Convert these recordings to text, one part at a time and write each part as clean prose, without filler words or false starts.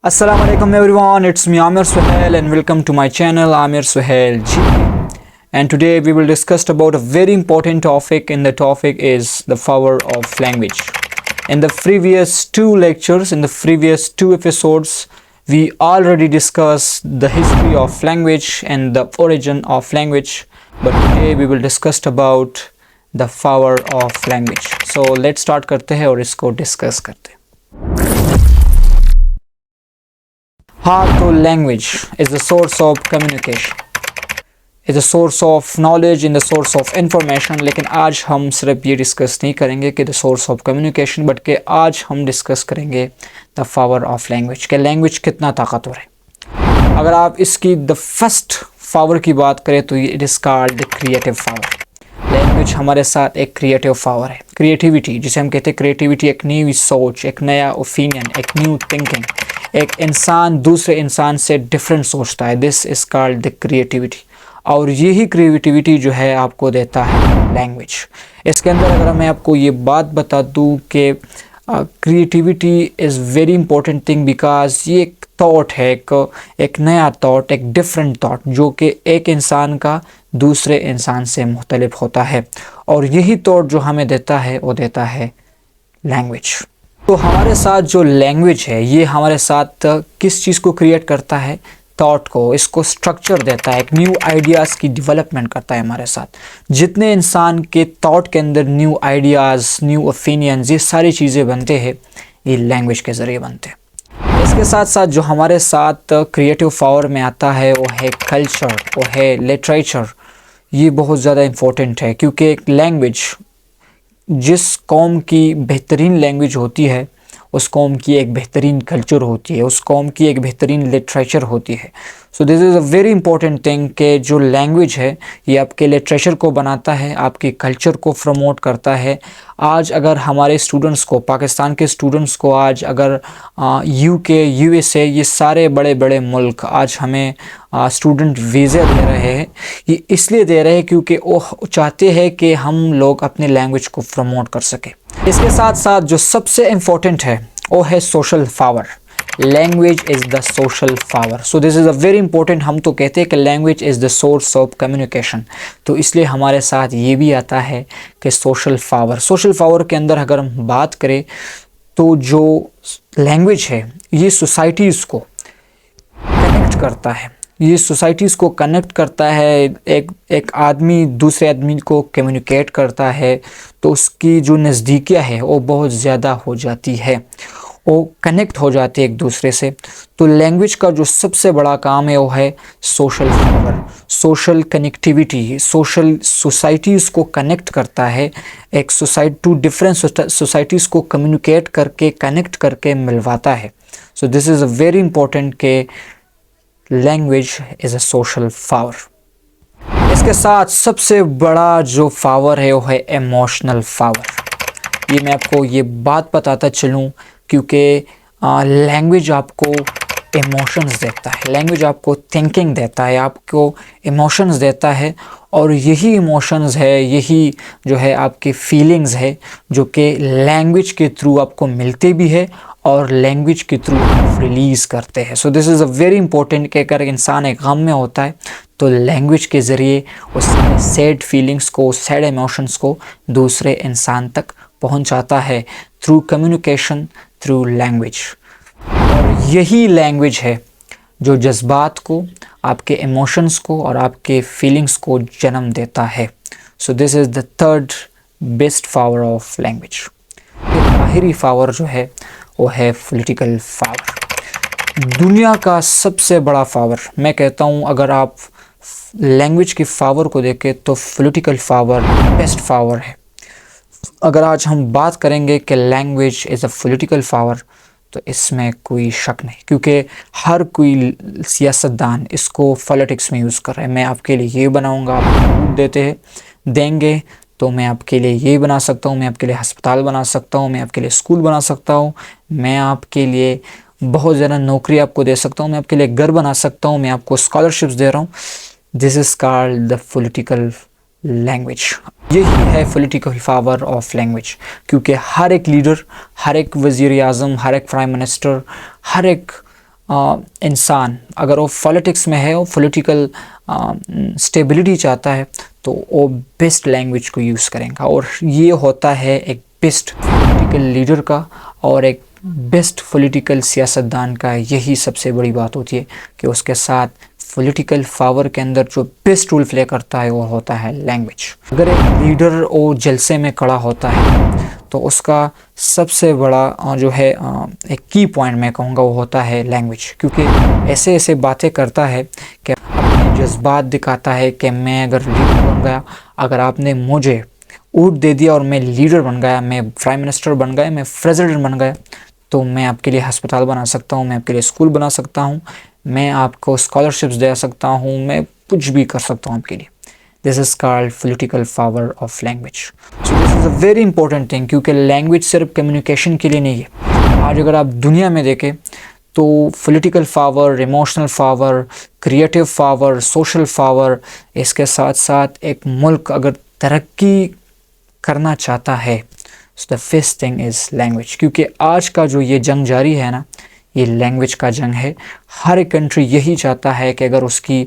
Assalamu alaikum everyone, it's me Amir Suhail and welcome to my channel Amir Suhail GP. And today we will discuss about a very important topic, and the topic is the power of language. In the previous two lectures, in the previous two episodes, we already discussed the history of language and the origin of language, but today we will discuss about the power of language. So let's start करते हैं और इसको discuss करते हैं. हाँ, तो language is the source of communication, is the source of knowledge in the source of information. लेकिन आज हम सिर्फ ये डिस्कस नहीं करेंगे कि the source of communication, but कि आज हम डिस्कस करेंगे द पावर ऑफ लैंग्वेज, कि लैंग्वेज कितना ताकतवर है. अगर आप इसकी द फर्स्ट पावर की बात करें तो it is called the creative power. Language हमारे साथ एक क्रिएटिव पावर है. क्रिएटिविटी जिसे हम कहते हैं, क्रिएटिविटी एक नई सोच, एक नया ओपिनियन, एक न्यू थिंकिंग. एक इंसान दूसरे इंसान से डिफरेंट सोचता है, this is called the creativity. और यही क्रिएटिविटी जो है आपको देता है लैंग्वेज. इसके अंदर अगर मैं आपको ये बात बता दूँ कि creativity is very important thing, because ये एक थॉट है, एक नया थॉट, एक डिफरेंट थॉट जो कि एक इंसान का दूसरे इंसान से मुख्तलिफ होता है. और यही थॉट जो हमें देता है वो देता है लैंग्वेज. तो हमारे साथ जो लैंग्वेज है ये हमारे साथ किस चीज़ को क्रिएट करता है? थॉट को, इसको स्ट्रक्चर देता है, एक न्यू आइडियाज़ की डेवलपमेंट करता है हमारे साथ. जितने इंसान के थॉट के अंदर न्यू आइडियाज़, न्यू ओपिनियंस, ये सारी चीज़ें बनते हैं, ये लैंग्वेज के ज़रिए बनते हैं. इसके साथ साथ जो हमारे साथ क्रिएटिव पावर में आता है वो है कल्चर, वो है लिटरेचर. ये बहुत ज़्यादा इम्पोर्टेंट है, क्योंकि एक लैंग्वेज, जिस कौम की बेहतरीन लैंग्वेज होती है उस कौम की एक बेहतरीन कल्चर होती है, उस कौम की एक बेहतरीन लिटरेचर होती है. So this is a very important thing कि जो लैंग्वेज है ये आपके लिटरेचर को बनाता है, आपके कल्चर को प्रमोट करता है. आज अगर हमारे स्टूडेंट्स को, पाकिस्तान के स्टूडेंट्स को आज अगर यूके, यूएसए, ये सारे बड़े बड़े मुल्क आज हमें स्टूडेंट वीज़ा दे रहे हैं, ये इसलिए दे रहे हैं क्योंकि वो चाहते हैं कि हम लोग अपने लैंग्वेज को प्रमोट कर सकें. इसके साथ साथ जो सबसे इम्पोर्टेंट है वो है social power. Language is the social power. So this is a very important. हम तो कहते हैं कि language is the source of communication, तो इसलिए हमारे साथ ये भी आता है कि सोशल पावर. सोशल पावर के अंदर अगर हम बात करें तो जो लैंग्वेज है ये सोसाइटीज़ को कनेक्ट करता है, ये सोसाइटीज़ को कनेक्ट करता है. एक आदमी दूसरे आदमी को कम्युनिकेट करता है तो उसकी जो नज़दीकियाँ है वो बहुत ज़्यादा हो जाती है, वो कनेक्ट हो जाते हैं एक दूसरे से. तो लैंग्वेज का जो सबसे बड़ा काम है वो है social power, social connectivity. Social societies को कनेक्ट करता है, एक सोसाइटी टू डिफरेंट सोसाइटीज़ को कम्युनिकेट करके, कनेक्ट करके मिलवाता है. So this is a very important के language is a social power. इसके साथ सबसे बड़ा जो पावर है वो है इमोशनल पावर. ये मैं आपको ये बात बताता चलूँ क्योंकि लैंग्वेज आपको इमोशंस देता है, लैंग्वेज आपको थिंकिंग देता है, आपको इमोशंस देता है. और यही इमोशंस है, यही जो है आपकी फीलिंग्स है जो कि लैंग्वेज के थ्रू आपको मिलते भी है और लैंग्वेज के थ्रू आप रिलीज़ करते हैं. सो this is a very important कि अगर इंसान एक गम में होता है तो लैंग्वेज के ज़रिए उस सैड फीलिंग्स को, सैड इमोशंस को दूसरे इंसान तक पहुंचाता है थ्रू कम्युनिकेशन, थ्रू लैंग्वेज. और यही लैंग्वेज है जो जज्बात को, आपके इमोशंस को और आपके फीलिंग्स को जन्म देता है. So this is the third best power of language. आखिरी पावर जो है वो है पॉलिटिकल पावर. दुनिया का सबसे बड़ा पावर मैं कहता हूँ, अगर आप लैंग्वेज की पावर को देखें तो पॉलिटिकल पावर बेस्ट पावर है. अगर आज हम बात करेंगे कि language is a political power तो इसमें कोई शक नहीं, क्योंकि हर कोई सियासतदान इसको पॉलिटिक्स में यूज़ कर रहा है. मैं आपके लिए ये बनाऊंगा, आप वोट देंगे तो मैं आपके लिए ये बना सकता हूँ, मैं आपके लिए अस्पताल बना सकता हूँ, मैं आपके लिए स्कूल बना सकता हूँ, मैं आपके लिए बहुत ज़्यादा नौकरी आपको दे सकता हूँ, मैं आपके लिए घर बना सकता हूँ, मैं आपको स्कॉलरशिप्स दे रहा हूँ. This is called the political language. यही है पॉलिटिकल पावर ऑफ लैंग्वेज, क्योंकि हर एक लीडर, हर एक वज़ीर आज़म, हर एक प्राइम मिनिस्टर, हर एक इंसान अगर वो पॉलिटिक्स में है, वो पॉलिटिकल स्टेबिलिटी चाहता है, तो वो बेस्ट लैंग्वेज को यूज़ करेगा। और ये होता है एक बेस्ट पॉलिटिकल लीडर का और एक बेस्ट पॉलिटिकल सियासतदान का। यही सबसे बड़ी बात होती है कि उसके साथ पॉलिटिकल पावर के अंदर जो बेस्ट रोल प्ले करता है वो होता है लैंग्वेज। अगर एक लीडर वो जलसे में खड़ा होता है तो उसका सबसे बड़ा जो है एक की पॉइंट मैं कहूँगा वो होता है लैंग्वेज, क्योंकि ऐसे ऐसे बातें करता है कि अपने जज्बात दिखाता है कि मैं अगर लीडर बन गया, अगर आपने मुझे वोट दे दिया और मैं लीडर बन गया, मैं प्राइम मिनिस्टर बन गया, मैं प्रेसिडेंट बन गया, तो मैं आपके लिए अस्पताल बना सकता हूँ, मैं आपके लिए स्कूल बना सकता हूँ, मैं आपको स्कॉलरशिप्स दे सकता हूँ, मैं कुछ भी कर सकता हूँ आपके लिए। This is called political power of language. So this is a very important thing, क्योंकि लैंग्वेज सिर्फ कम्युनिकेशन के लिए नहीं है। आज अगर आप दुनिया में देखें तो political power, emotional power, creative power, social power, इसके साथ साथ एक मुल्क अगर तरक्की करना चाहता है, so the first thing is language. क्योंकि आज का जो ये जंग जारी है ना, ये लैंग्वेज का जंग है। हर एक कंट्री यही चाहता है कि अगर उसको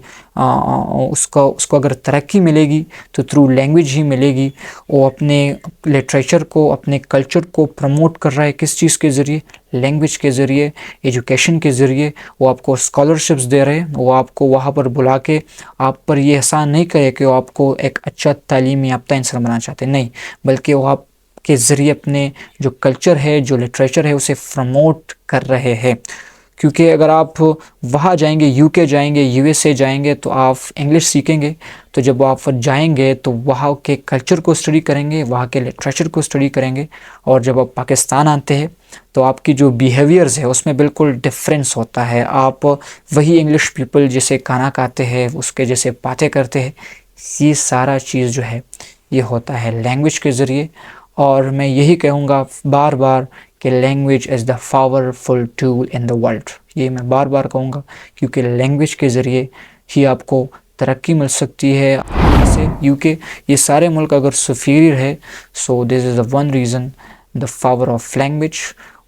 अगर तरक्की मिलेगी तो थ्रू लैंग्वेज ही मिलेगी। वो अपने लिटरेचर को, अपने कल्चर को प्रमोट कर रहा है किस चीज़ के ज़रिए? लैंग्वेज के ज़रिए, एजुकेशन के ज़रिए। वो आपको स्कॉलरशिप्स दे रहे हैं, वो आपको वहाँ पर बुला के आप पर ये एहसान नहीं करे कि वो आपको एक अच्छा तालीम याफ्ता इंसान बनाना चाहते, नहीं, बल्कि वो आप के ज़रिए अपने जो कल्चर है, जो लिटरेचर है, उसे प्रमोट कर रहे हैं। क्योंकि अगर आप वहाँ जाएंगे, यूके जाएंगे, यूएसए जाएंगे, तो आप इंग्लिश सीखेंगे। तो जब आप जाएंगे तो वहाँ के कल्चर को स्टडी करेंगे, वहाँ के लिटरेचर को स्टडी करेंगे। और जब आप पाकिस्तान आते हैं तो आपकी जो बिहेवियर्स है उसमें बिल्कुल डिफरेंस होता है। आप वही इंग्लिश पीपल जैसे खाना खाते हैं, उसके जैसे बातें करते हैं। ये सारा चीज़ जो है ये होता है लैंग्वेज के ज़रिए। और मैं यही कहूँगा बार बार कि language is the powerful tool in the world. ये मैं बार बार कहूँगा, क्योंकि लैंग्वेज के ज़रिए ही आपको तरक्की मिल सकती है। जैसे यूके, ये सारे मुल्क अगर सुपीरियर है, so this is the one reason, the power of language.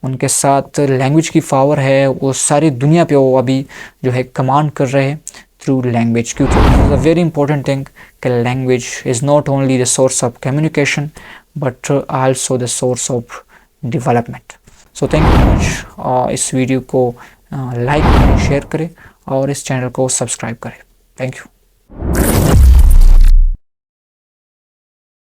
उनके साथ लैंग्वेज की पावर है, वो सारी दुनिया पे वो अभी जो है कमांड कर रहे हैं थ्रू लैंग्वेज। क्योंकि this is a very important thing कि language is not only the source of communication but also the source of development. So thank you much. इस वीडियो को लाइक करें, शेयर करें और इस चैनल को सब्सक्राइब करें। Thank you.